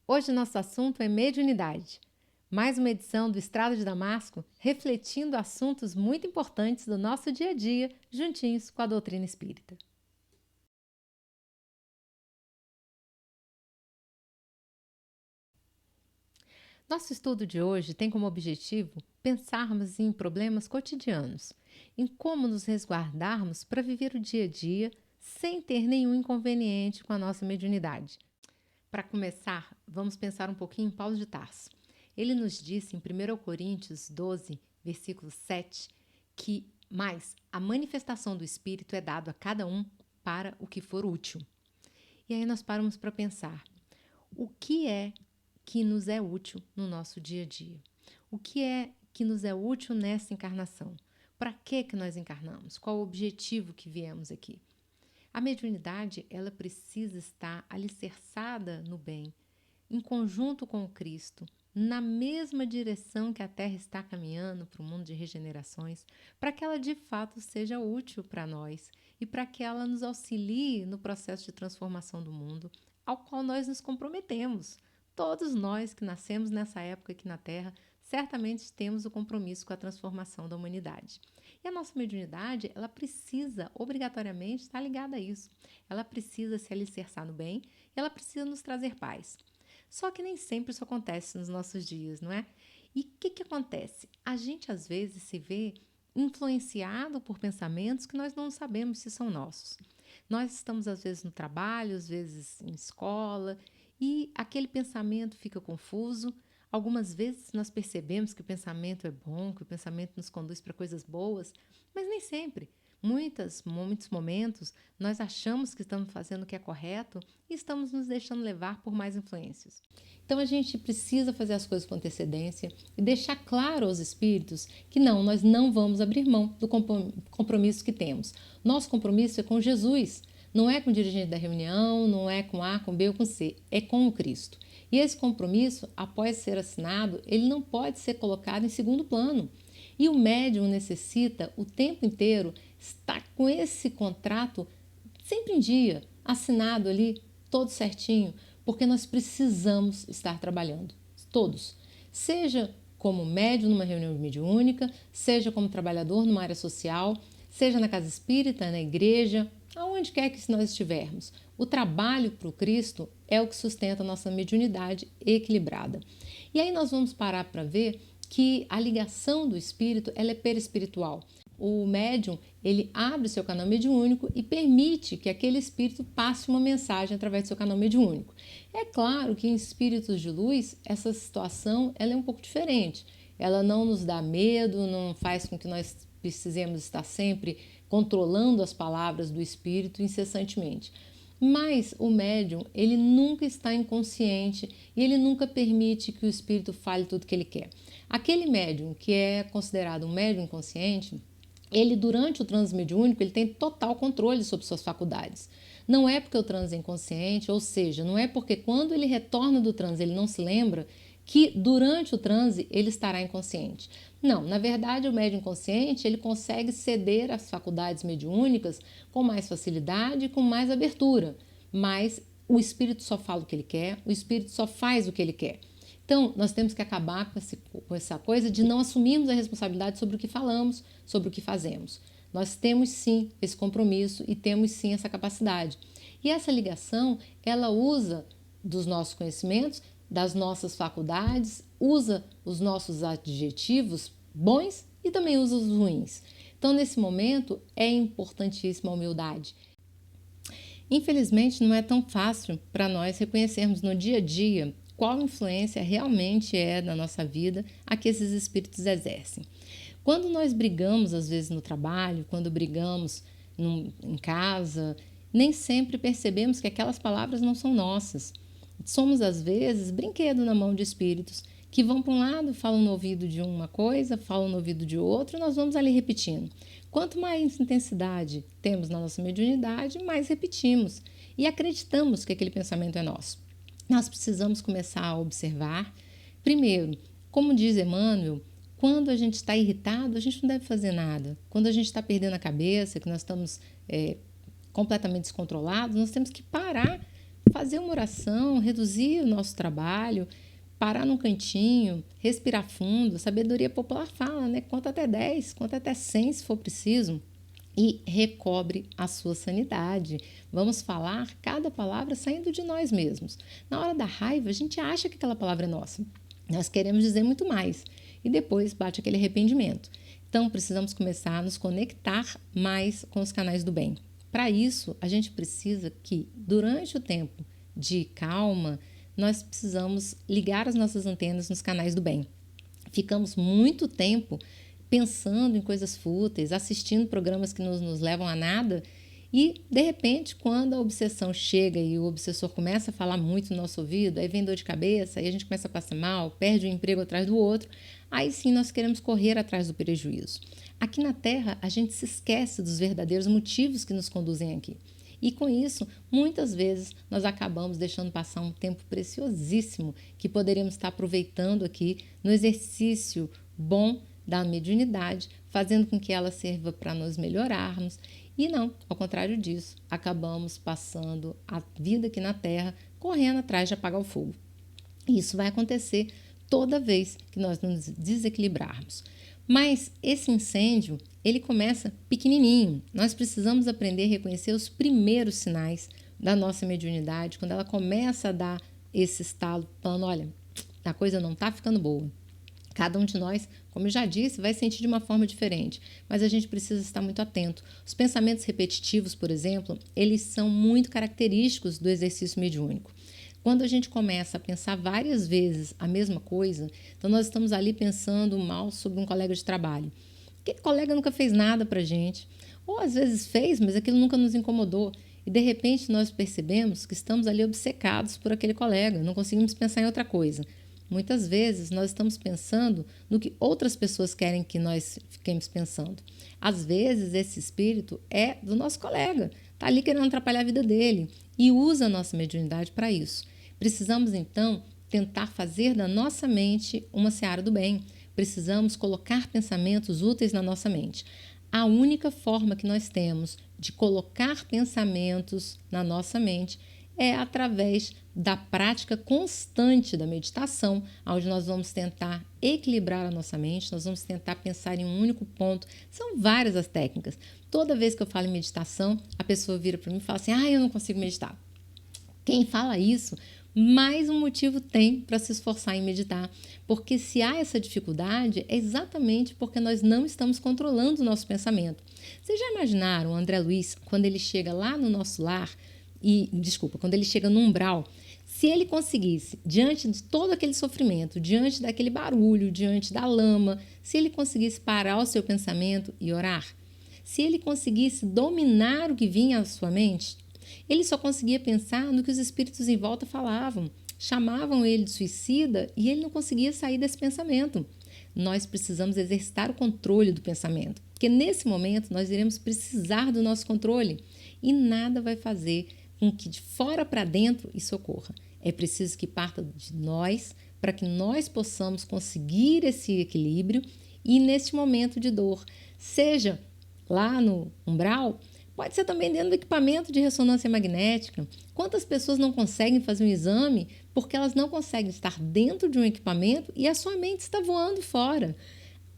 Hoje nosso assunto é mediunidade. Mais uma edição do Estrada de Damasco, refletindo assuntos muito importantes do nosso dia a dia, juntinhos com a doutrina espírita. Nosso estudo de hoje tem como objetivo pensarmos em problemas cotidianos, em como nos resguardarmos para viver o dia a dia sem ter nenhum inconveniente com a nossa mediunidade. Para começar, vamos pensar um pouquinho em Paulo de Tarso. Ele nos disse em 1 Coríntios 12, versículo 7, que mais a manifestação do Espírito é dado a cada um para o que for útil. E aí nós paramos para pensar, o que é que nos é útil no nosso dia a dia? O que é que nos é útil nessa encarnação? Para que nós encarnamos? Qual o objetivo que viemos aqui? A mediunidade, ela precisa estar alicerçada no bem, em conjunto com o Cristo, na mesma direção que a Terra está caminhando para o mundo de regenerações, para que ela de fato seja útil para nós e para que ela nos auxilie no processo de transformação do mundo, ao qual nós nos comprometemos. Todos nós que nascemos nessa época aqui na Terra, certamente temos o compromisso com a transformação da humanidade. E a nossa mediunidade, ela precisa obrigatoriamente estar ligada a isso. Ela precisa se alicerçar no bem e ela precisa nos trazer paz. Só que nem sempre isso acontece nos nossos dias, não é? E o que acontece? A gente às vezes se vê influenciado por pensamentos que nós não sabemos se são nossos. Nós estamos às vezes no trabalho, às vezes em escola, e aquele pensamento fica confuso. Algumas vezes nós percebemos que o pensamento é bom, que o pensamento nos conduz para coisas boas, mas nem sempre. Muitos momentos nós achamos que estamos fazendo o que é correto e estamos nos deixando levar por mais influências. Então a gente precisa fazer as coisas com antecedência e deixar claro aos espíritos que não, nós não vamos abrir mão do compromisso que temos. Nosso compromisso é com Jesus, não é com o dirigente da reunião, não é com A, com B ou com C, é com o Cristo. E esse compromisso, após ser assinado, ele não pode ser colocado em segundo plano. E o médium necessita o tempo inteiro estar com esse contrato sempre em dia, assinado ali, todo certinho, porque nós precisamos estar trabalhando, todos. Seja como médium numa reunião mediúnica, seja como trabalhador numa área social, seja na casa espírita, na igreja, aonde quer que nós estivermos. O trabalho para o Cristo é o que sustenta a nossa mediunidade equilibrada. E aí nós vamos parar para ver que a ligação do espírito ela é perispiritual. O médium ele abre o seu canal mediúnico e permite que aquele espírito passe uma mensagem através do seu canal mediúnico. É claro que em espíritos de luz essa situação ela é um pouco diferente. Ela não nos dá medo, não faz com que nós precisemos estar sempre controlando as palavras do espírito incessantemente. Mas o médium, ele nunca está inconsciente e ele nunca permite que o espírito fale tudo que ele quer. Aquele médium que é considerado um médium inconsciente, ele durante o transe mediúnico, ele tem total controle sobre suas faculdades. Não é porque o transe é inconsciente, ou seja, não é porque quando ele retorna do transe ele não se lembra que durante o transe ele estará inconsciente. Não, na verdade o médium inconsciente ele consegue ceder às faculdades mediúnicas com mais facilidade e com mais abertura, mas o espírito só fala o que ele quer, o espírito só faz o que ele quer. Então, nós temos que acabar com essa coisa de não assumirmos a responsabilidade sobre o que falamos, sobre o que fazemos. Nós temos sim esse compromisso e temos sim essa capacidade. E essa ligação, ela usa dos nossos conhecimentos, das nossas faculdades, usa os nossos adjetivos bons e também usa os ruins. Então, nesse momento, é importantíssima a humildade. Infelizmente, não é tão fácil para nós reconhecermos no dia a dia qual influência realmente é na nossa vida a que esses espíritos exercem. Quando nós brigamos, às vezes, no trabalho, quando brigamos em casa, nem sempre percebemos que aquelas palavras não são nossas. Somos, às vezes, brinquedo na mão de espíritos que vão para um lado, falam no ouvido de uma coisa, falam no ouvido de outro, e nós vamos ali repetindo. Quanto mais intensidade temos na nossa mediunidade, mais repetimos e acreditamos que aquele pensamento é nosso. Nós precisamos começar a observar, primeiro, como diz Emmanuel, quando a gente está irritado, a gente não deve fazer nada. Quando a gente está perdendo a cabeça, que nós estamos completamente descontrolados, nós temos que parar, fazer uma oração, reduzir o nosso trabalho, parar num cantinho, respirar fundo. A sabedoria popular fala, né? Conta até 10, conta até 100 se for preciso. E recobre a sua sanidade. Vamos falar cada palavra saindo de nós mesmos. Na hora da raiva, a gente acha que aquela palavra é nossa. Nós queremos dizer muito mais. E depois bate aquele arrependimento. Então, precisamos começar a nos conectar mais com os canais do bem. Para isso, a gente precisa que, durante o tempo de calma, nós precisamos ligar as nossas antenas nos canais do bem. Ficamos muito tempo pensando em coisas fúteis, assistindo programas que nos levam a nada e, de repente, quando a obsessão chega e o obsessor começa a falar muito no nosso ouvido, aí vem dor de cabeça, aí a gente começa a passar mal, perde um emprego atrás do outro, aí sim nós queremos correr atrás do prejuízo. Aqui na Terra, a gente se esquece dos verdadeiros motivos que nos conduzem aqui. E com isso, muitas vezes, nós acabamos deixando passar um tempo preciosíssimo que poderíamos estar aproveitando aqui no exercício bom da mediunidade, fazendo com que ela sirva para nos melhorarmos. E não, ao contrário disso, acabamos passando a vida aqui na Terra correndo atrás de apagar o fogo. E isso vai acontecer toda vez que nós nos desequilibrarmos. Mas esse incêndio, ele começa pequenininho. Nós precisamos aprender a reconhecer os primeiros sinais da nossa mediunidade, quando ela começa a dar esse estalo, falando, olha, a coisa não está ficando boa. Cada um de nós, como eu já disse, vai sentir de uma forma diferente, mas a gente precisa estar muito atento. Os pensamentos repetitivos, por exemplo, eles são muito característicos do exercício mediúnico. Quando a gente começa a pensar várias vezes a mesma coisa, então nós estamos ali pensando mal sobre um colega de trabalho. Aquele colega nunca fez nada para a gente, ou às vezes fez, mas aquilo nunca nos incomodou. E de repente nós percebemos que estamos ali obcecados por aquele colega, não conseguimos pensar em outra coisa. Muitas vezes nós estamos pensando no que outras pessoas querem que nós fiquemos pensando. Às vezes esse espírito é do nosso colega, está ali querendo atrapalhar a vida dele e usa a nossa mediunidade para isso. Precisamos então tentar fazer da nossa mente uma seara do bem. Precisamos colocar pensamentos úteis na nossa mente. A única forma que nós temos de colocar pensamentos na nossa mente é através da prática constante da meditação, onde nós vamos tentar equilibrar a nossa mente, nós vamos tentar pensar em um único ponto. São várias as técnicas. Toda vez que eu falo em meditação, a pessoa vira para mim e fala assim, eu não consigo meditar. Quem fala isso, mais um motivo tem para se esforçar em meditar, porque se há essa dificuldade, é exatamente porque nós não estamos controlando o nosso pensamento. Vocês já imaginaram o André Luiz, quando ele chega lá no nosso lar, quando ele chega no umbral, se ele conseguisse, diante de todo aquele sofrimento, diante daquele barulho, diante da lama, se ele conseguisse parar o seu pensamento e orar, se ele conseguisse dominar o que vinha à sua mente, ele só conseguia pensar no que os espíritos em volta falavam, chamavam ele de suicida e ele não conseguia sair desse pensamento. Nós precisamos exercitar o controle do pensamento, porque nesse momento nós iremos precisar do nosso controle e nada vai fazer com que de fora para dentro isso ocorra. É preciso que parta de nós para que nós possamos conseguir esse equilíbrio e neste momento de dor, seja lá no umbral, pode ser também dentro do equipamento de ressonância magnética. Quantas pessoas não conseguem fazer um exame porque elas não conseguem estar dentro de um equipamento e a sua mente está voando fora?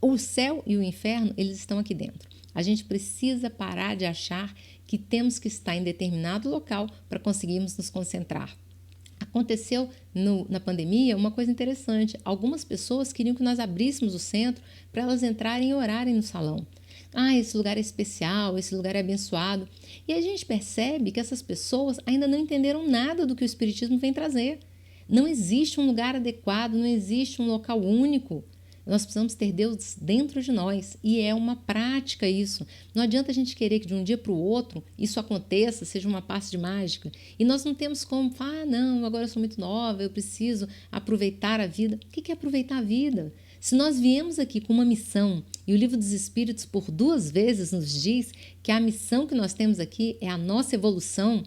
O céu e o inferno, eles estão aqui dentro. A gente precisa parar de achar que temos que estar em determinado local para conseguirmos nos concentrar. Aconteceu na pandemia uma coisa interessante. Algumas pessoas queriam que nós abríssemos o centro para elas entrarem e orarem no salão. Esse lugar é especial, esse lugar é abençoado. E a gente percebe que essas pessoas ainda não entenderam nada do que o Espiritismo vem trazer. Não existe um lugar adequado, não existe um local único. Nós precisamos ter Deus dentro de nós e é uma prática isso. Não adianta a gente querer que de um dia para o outro isso aconteça, seja uma passe de mágica. E nós não temos como falar, não, agora eu sou muito nova, eu preciso aproveitar a vida. O que é aproveitar a vida? Se nós viemos aqui com uma missão e o Livro dos Espíritos por 2 vezes nos diz que a missão que nós temos aqui é a nossa evolução,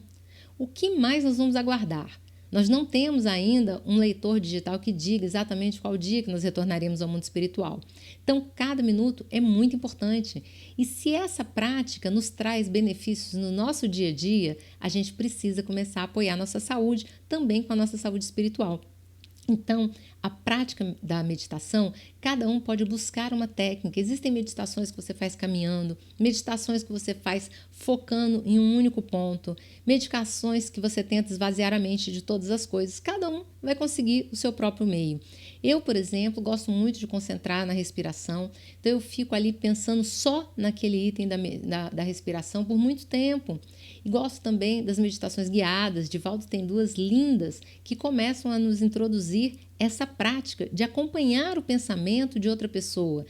o que mais nós vamos aguardar? Nós não temos ainda um leitor digital que diga exatamente qual dia que nós retornaremos ao mundo espiritual. Então, cada minuto é muito importante. E se essa prática nos traz benefícios no nosso dia a dia, a gente precisa começar a apoiar a nossa saúde também com a nossa saúde espiritual. Então, a prática da meditação, cada um pode buscar uma técnica. Existem meditações que você faz caminhando, meditações que você faz focando em um único ponto, meditações que você tenta esvaziar a mente de todas as coisas. Cada um vai conseguir o seu próprio meio. Eu, por exemplo, gosto muito de concentrar na respiração, então eu fico ali pensando só naquele item da respiração por muito tempo. E gosto também das meditações guiadas. Divaldo tem duas lindas que começam a nos introduzir essa prática de acompanhar o pensamento de outra pessoa.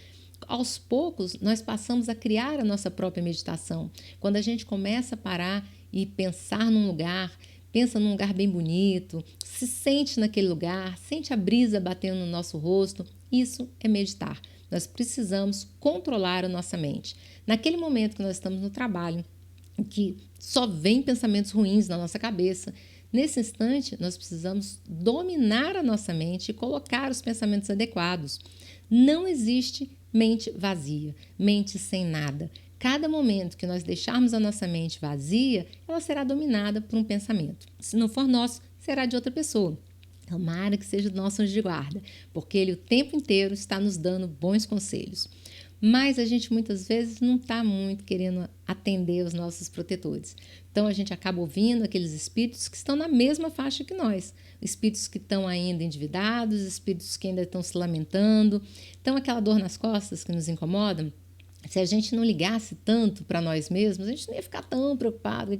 Aos poucos, nós passamos a criar a nossa própria meditação. Quando a gente começa a parar e pensar num lugar, pensa num lugar bem bonito, se sente naquele lugar, sente a brisa batendo no nosso rosto, isso é meditar. Nós precisamos controlar a nossa mente. Naquele momento que nós estamos no trabalho, que só vem pensamentos ruins na nossa cabeça, nesse instante nós precisamos dominar a nossa mente e colocar os pensamentos adequados. Não existe mente vazia, mente sem nada. Cada momento que nós deixarmos a nossa mente vazia, ela será dominada por um pensamento. Se não for nosso, será de outra pessoa. Tomara que seja do nosso anjo de guarda, porque ele o tempo inteiro está nos dando bons conselhos. Mas a gente muitas vezes não está muito querendo atender os nossos protetores. Então a gente acaba ouvindo aqueles espíritos que estão na mesma faixa que nós. Espíritos que estão ainda endividados, espíritos que ainda estão se lamentando. Então aquela dor nas costas que nos incomoda, se a gente não ligasse tanto para nós mesmos, a gente não ia ficar tão preocupado.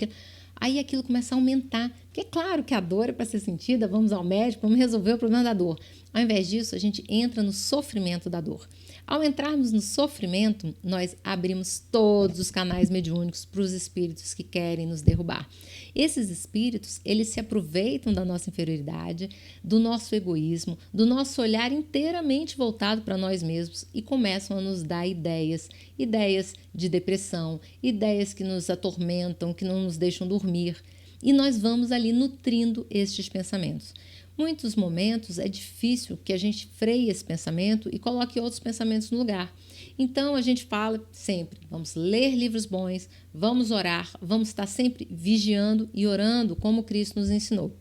Aí aquilo começa a aumentar. Porque é claro que a dor é para ser sentida, vamos ao médico, vamos resolver o problema da dor. Ao invés disso, a gente entra no sofrimento da dor. Ao entrarmos no sofrimento, nós abrimos todos os canais mediúnicos para os espíritos que querem nos derrubar. Esses espíritos, eles se aproveitam da nossa inferioridade, do nosso egoísmo, do nosso olhar inteiramente voltado para nós mesmos e começam a nos dar ideias de depressão, ideias que nos atormentam, que não nos deixam dormir. E nós vamos ali nutrindo estes pensamentos. Muitos momentos é difícil que a gente freie esse pensamento e coloque outros pensamentos no lugar. Então a gente fala sempre, vamos ler livros bons, vamos orar, vamos estar sempre vigiando e orando como Cristo nos ensinou.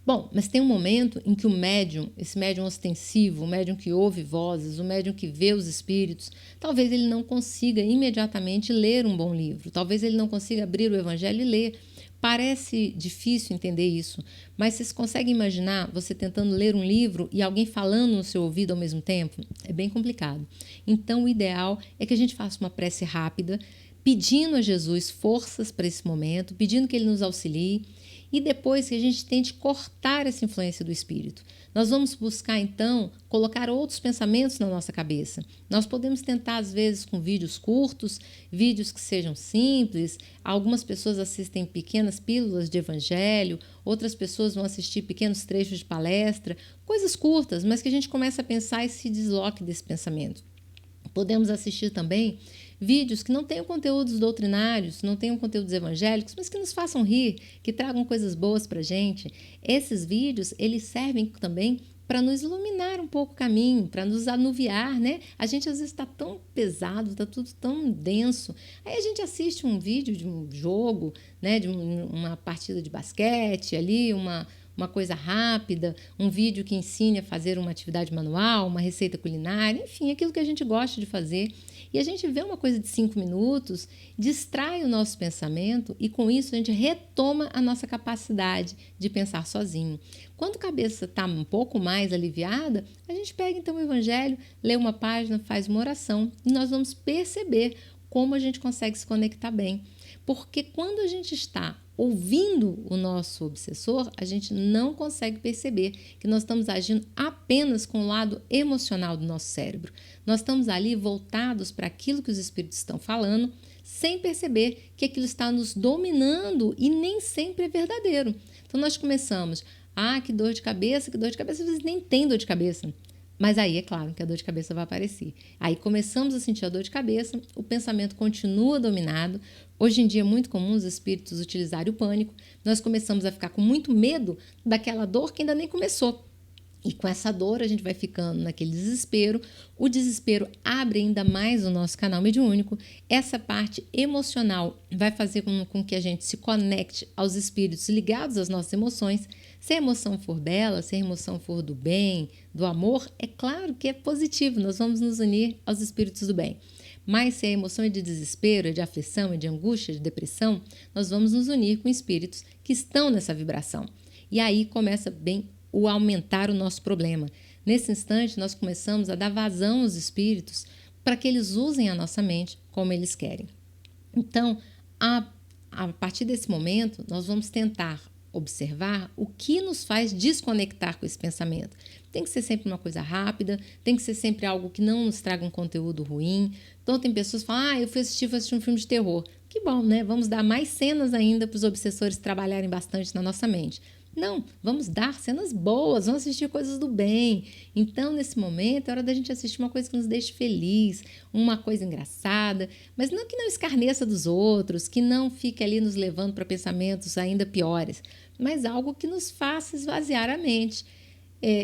Bom, mas tem um momento em que o médium, esse médium ostensivo, o médium que ouve vozes, o médium que vê os espíritos, talvez ele não consiga imediatamente ler um bom livro, talvez ele não consiga abrir o evangelho e ler. Parece difícil entender isso, mas você consegue imaginar você tentando ler um livro e alguém falando no seu ouvido ao mesmo tempo? É bem complicado. Então, o ideal é que a gente faça uma prece rápida, pedindo a Jesus forças para esse momento, pedindo que ele nos auxilie, e depois que a gente tente cortar essa influência do espírito. Nós vamos buscar, então, colocar outros pensamentos na nossa cabeça. Nós podemos tentar, às vezes, com vídeos curtos, vídeos que sejam simples. Algumas pessoas assistem pequenas pílulas de evangelho, outras pessoas vão assistir pequenos trechos de palestra, coisas curtas, mas que a gente começa a pensar e se desloque desse pensamento. Podemos assistir também vídeos que não tenham conteúdos doutrinários, não tenham conteúdos evangélicos, mas que nos façam rir, que tragam coisas boas para a gente. Esses vídeos, eles servem também para nos iluminar um pouco o caminho, para nos anuviar, né? A gente às vezes está tão pesado, está tudo tão denso. Aí a gente assiste um vídeo de um jogo, né? De uma partida de basquete ali, uma coisa rápida, um vídeo que ensine a fazer uma atividade manual, uma receita culinária, enfim, aquilo que a gente gosta de fazer. E a gente vê uma coisa de 5 minutos, distrai o nosso pensamento e com isso a gente retoma a nossa capacidade de pensar sozinho. Quando a cabeça está um pouco mais aliviada, a gente pega então o evangelho, lê uma página, faz uma oração e nós vamos perceber como a gente consegue se conectar bem. Porque quando a gente está ouvindo o nosso obsessor, a gente não consegue perceber que nós estamos agindo apenas com o lado emocional do nosso cérebro. Nós estamos ali voltados para aquilo que os espíritos estão falando, sem perceber que aquilo está nos dominando e nem sempre é verdadeiro. Então nós começamos, que dor de cabeça, às vezes nem tem dor de cabeça. Mas aí é claro que a dor de cabeça vai aparecer. Aí começamos a sentir a dor de cabeça, o pensamento continua dominado. Hoje em dia é muito comum os espíritos utilizarem o pânico. Nós começamos a ficar com muito medo daquela dor que ainda nem começou. E com essa dor a gente vai ficando naquele desespero. O desespero abre ainda mais o nosso canal mediúnico. Essa parte emocional vai fazer com que a gente se conecte aos espíritos ligados às nossas emoções. Se a emoção for bela, se a emoção for do bem, do amor, é claro que é positivo, nós vamos nos unir aos espíritos do bem. Mas se a emoção é de desespero, é de aflição, é de angústia, de depressão, nós vamos nos unir com espíritos que estão nessa vibração. E aí começa bem o aumentar o nosso problema. Nesse instante, nós começamos a dar vazão aos espíritos para que eles usem a nossa mente como eles querem. Então, a partir desse momento, nós vamos tentar observar o que nos faz desconectar com esse pensamento. Tem que ser sempre uma coisa rápida, tem que ser sempre algo que não nos traga um conteúdo ruim. Então, tem pessoas que falam, eu fui assistir um filme de terror. Que bom, né? Vamos dar mais cenas ainda para os obsessores trabalharem bastante na nossa mente. Não, vamos dar cenas boas, vamos assistir coisas do bem. Então, nesse momento, é hora da gente assistir uma coisa que nos deixe feliz, uma coisa engraçada, mas não que não escarneça dos outros, que não fique ali nos levando para pensamentos ainda piores, mas algo que nos faça esvaziar a mente,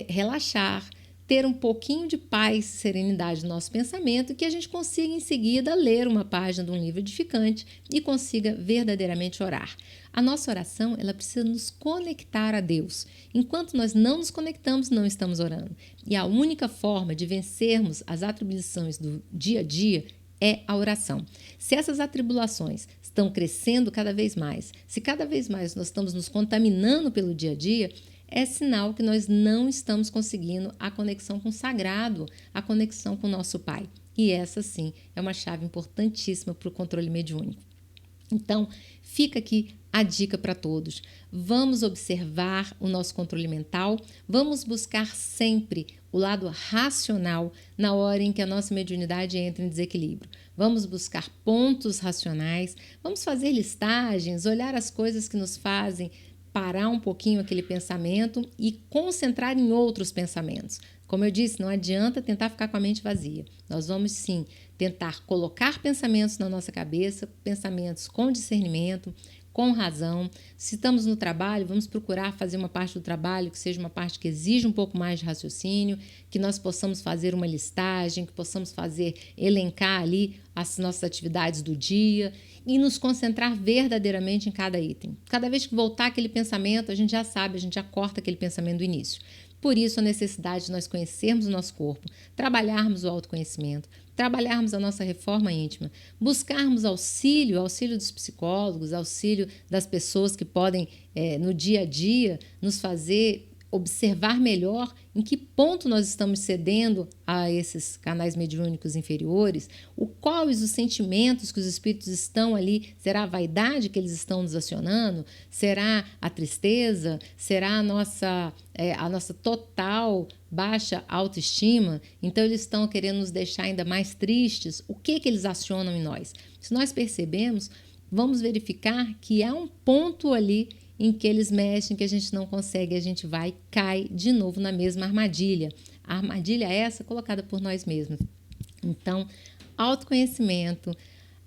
relaxar, ter um pouquinho de paz e serenidade no nosso pensamento e que a gente consiga em seguida ler uma página de um livro edificante e consiga verdadeiramente orar. A nossa oração, ela precisa nos conectar a Deus. Enquanto nós não nos conectamos, não estamos orando. E a única forma de vencermos as atribulações do dia a dia é a oração. Se essas atribulações estão crescendo cada vez mais, se cada vez mais nós estamos nos contaminando pelo dia a dia, é sinal que nós não estamos conseguindo a conexão com o sagrado, a conexão com o nosso Pai. E essa, sim, é uma chave importantíssima para o controle mediúnico. Então, fica aqui a dica para todos. Vamos observar o nosso controle mental, vamos buscar sempre o lado racional na hora em que a nossa mediunidade entra em desequilíbrio. Vamos buscar pontos racionais, vamos fazer listagens, olhar as coisas que nos fazem parar um pouquinho aquele pensamento e concentrar em outros pensamentos. Como eu disse, não adianta tentar ficar com a mente vazia. Nós vamos sim tentar colocar pensamentos na nossa cabeça, pensamentos com discernimento, com razão. Se estamos no trabalho, vamos procurar fazer uma parte do trabalho que seja uma parte que exija um pouco mais de raciocínio, que nós possamos fazer uma listagem, que possamos elencar ali as nossas atividades do dia e nos concentrar verdadeiramente em cada item. Cada vez que voltar aquele pensamento, a gente já sabe, a gente já corta aquele pensamento do início. Por isso, a necessidade de nós conhecermos o nosso corpo, trabalharmos o autoconhecimento, trabalharmos a nossa reforma íntima, buscarmos auxílio dos psicólogos, auxílio das pessoas que podem, no dia a dia, nos fazer observar melhor em que ponto nós estamos cedendo a esses canais mediúnicos inferiores, quais os sentimentos que os espíritos estão ali, será a vaidade que eles estão nos acionando, será a tristeza, será a nossa total baixa autoestima, então eles estão querendo nos deixar ainda mais tristes, o que eles acionam em nós? Se nós percebemos, vamos verificar que há um ponto ali em que eles mexem, que a gente não consegue, a gente vai e cai de novo na mesma armadilha. A armadilha é essa colocada por nós mesmos. Então, autoconhecimento,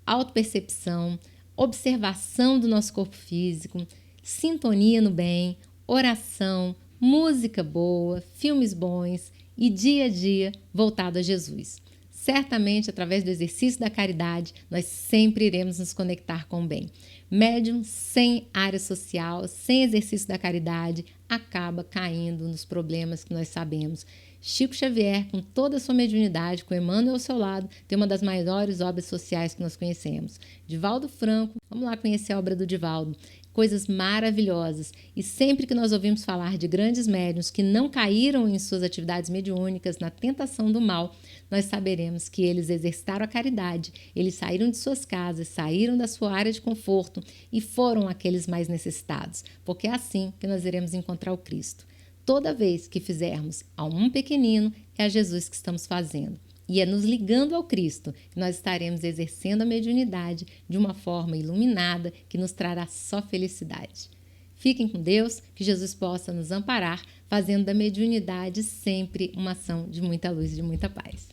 autopercepção, observação do nosso corpo físico, sintonia no bem, oração, música boa, filmes bons e dia a dia voltado a Jesus. Certamente, através do exercício da caridade, nós sempre iremos nos conectar com o bem. Médium sem área social, sem exercício da caridade, acaba caindo nos problemas que nós sabemos. Chico Xavier, com toda a sua mediunidade, com Emmanuel ao seu lado, tem uma das maiores obras sociais que nós conhecemos. Divaldo Franco, vamos lá conhecer a obra do Divaldo. Coisas maravilhosas. E sempre que nós ouvimos falar de grandes médiuns que não caíram em suas atividades mediúnicas na tentação do mal, nós saberemos que eles exercitaram a caridade, eles saíram de suas casas, saíram da sua área de conforto e foram aqueles mais necessitados, porque é assim que nós iremos encontrar o Cristo. Toda vez que fizermos a um pequenino, é a Jesus que estamos fazendo. E é nos ligando ao Cristo que nós estaremos exercendo a mediunidade de uma forma iluminada que nos trará só felicidade. Fiquem com Deus, que Jesus possa nos amparar, fazendo da mediunidade sempre uma ação de muita luz e de muita paz.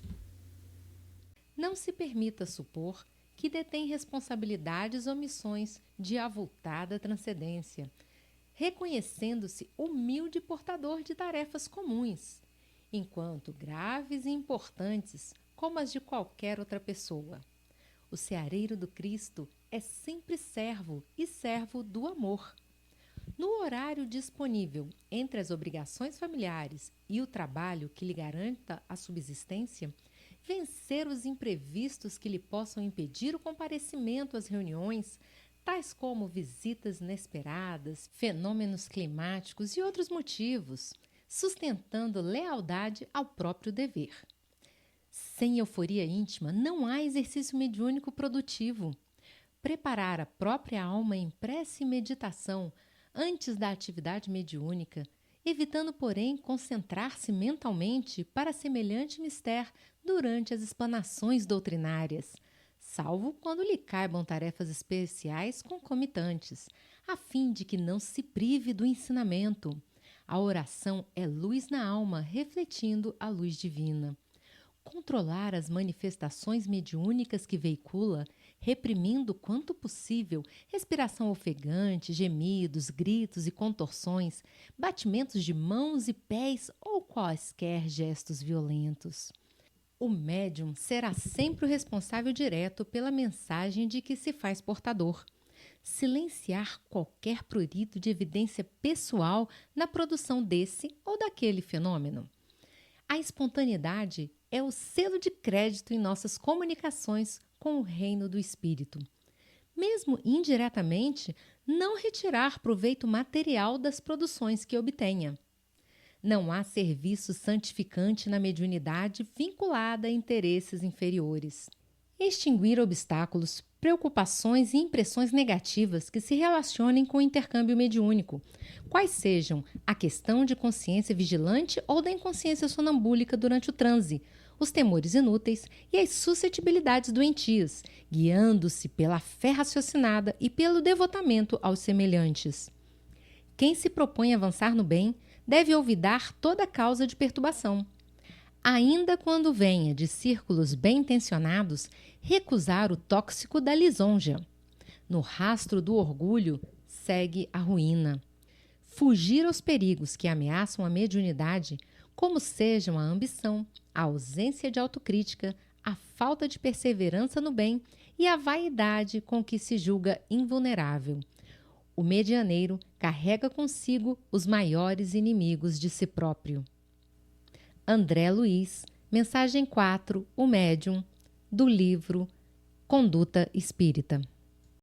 Não se permita supor que detém responsabilidades ou missões de avultada transcendência, reconhecendo-se humilde portador de tarefas comuns, enquanto graves e importantes como as de qualquer outra pessoa. O seareiro do Cristo é sempre servo e servo do amor. No horário disponível entre as obrigações familiares e o trabalho que lhe garanta a subsistência, vencer os imprevistos que lhe possam impedir o comparecimento às reuniões, tais como visitas inesperadas, fenômenos climáticos e outros motivos, sustentando lealdade ao próprio dever. Sem euforia íntima, não há exercício mediúnico produtivo. Preparar a própria alma em prece e meditação antes da atividade mediúnica, evitando, porém, concentrar-se mentalmente para semelhante mistério durante as explanações doutrinárias, salvo quando lhe caibam tarefas especiais concomitantes, a fim de que não se prive do ensinamento. A oração é luz na alma, refletindo a luz divina. Controlar as manifestações mediúnicas que veicula, reprimindo quanto possível respiração ofegante, gemidos, gritos e contorções, batimentos de mãos e pés ou quaisquer gestos violentos. O médium será sempre o responsável direto pela mensagem de que se faz portador. Silenciar qualquer prurito de evidência pessoal na produção desse ou daquele fenômeno. A espontaneidade é o selo de crédito em nossas comunicações com o reino do espírito. Mesmo indiretamente, não retirar proveito material das produções que obtenha. Não há serviço santificante na mediunidade vinculada a interesses inferiores. Extinguir obstáculos, preocupações e impressões negativas que se relacionem com o intercâmbio mediúnico, quais sejam a questão de consciência vigilante ou da inconsciência sonambúlica durante o transe, os temores inúteis e as suscetibilidades doentias, guiando-se pela fé raciocinada e pelo devotamento aos semelhantes. Quem se propõe a avançar no bem deve olvidar toda causa de perturbação. Ainda quando venha de círculos bem-intencionados, recusar o tóxico da lisonja. No rastro do orgulho, segue a ruína. Fugir aos perigos que ameaçam a mediunidade, como sejam a ambição, a ausência de autocrítica, a falta de perseverança no bem e a vaidade com que se julga invulnerável. O medianeiro carrega consigo os maiores inimigos de si próprio. André Luiz, mensagem 4, o médium, do livro Conduta Espírita.